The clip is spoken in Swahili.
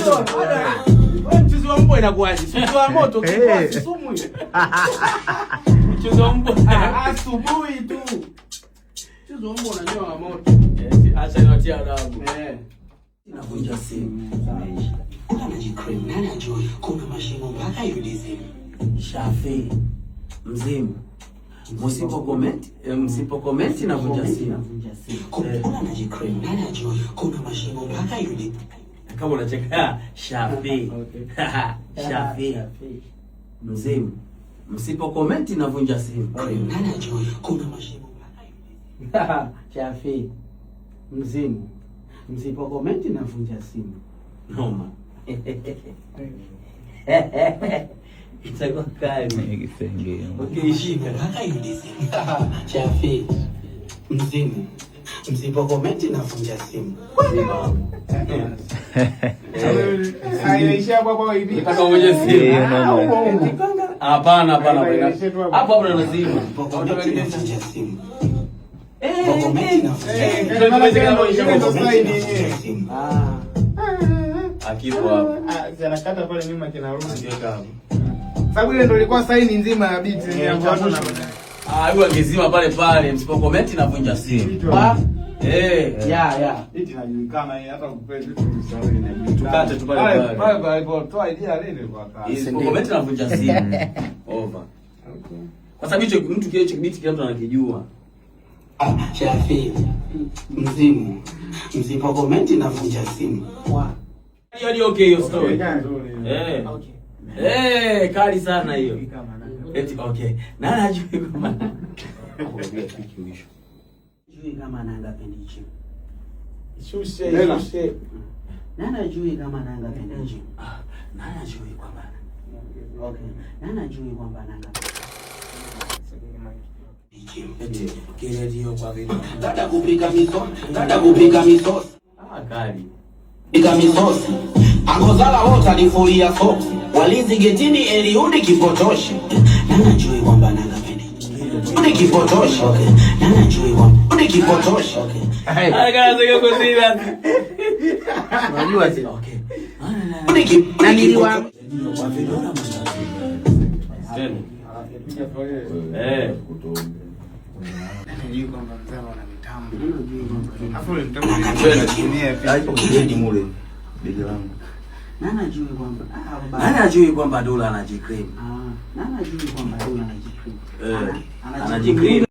Wewe mchezo wa mbwa inakuaje? Mchezo wa moto kwa sumu hiyo. Mchezo wa mbwa asubuhi tu. Mchezo wa mbwa unanyoa moto. Acha niwatie adabu. Inavunja simu. Anajicream nani ajue kuna mashimo mpaka yudizimu. Shafi mzimu. Msipo comment inavunja simu. Kuna anajicream nani ajue kuna mashimo mpaka yudizimu. Kama unacheka Shafi. Shafi. Mzimu. Msipo comment inavunja simu. Nani ajue kuna mashimo mpaka yudizimu. Shafi. Mzimu. Msipo comment inavunja simu. Noma. Itakuwa kali. Okay, shika. Shafi. Mzimu. Msipo comment inavunja simu. Hayaisha hapo hivi. Nataka uvunje simu. Hapana. Hapo lazima. Unataka nivunje simu. Akipo hapo. Anakata pale nyuma kinarudi hapo. Sababu ile ndio ilikuwa saini nzima ya biti ya watu na huyo angezima pale msipo comment inavunja simu. Biti inajulikana hata kupea vitu vishauri tukate tu pale. Pale alipotoa idea lile kwa kazi. Msipo comment inavunja simu. Over. Okay. Kwa sababu hicho mtu kile biti kila mtu anakijua. Shafi. Mzimu. Msipo comment inavunja simu. Hiyo okay hiyo story. Kali sana hiyo. Eti okay. Nani ajui kama Jui kama nanga pendi chini. Shushe. Nani ajui kama nanga pendi chini. Nani ajui kwamba. Okay. Nani ajui kwamba nanga. Eti kiredio kwa vile. Dada kupika misosi. Kali. Pika misosi. Angozala wote alifulia soksi. Walinzi getini Eliudi kipotoshi. Nani ajui kwamba nanga pendi. Uni kipotoshi. Okay. Nani ajui kwamba. Uni kipotoshi. Okay. Akaanza kuzila. Unajua tena. Okay. Na niliwa kwa vile ona Najui kwamba mzee ana mitambo. Afu ile mtambo anatumia pia hapo kideni mule. Begi langu. Nani ajui kwamba Dola anajicream? Nani ajui kwamba Dola anajicream? Anajicream.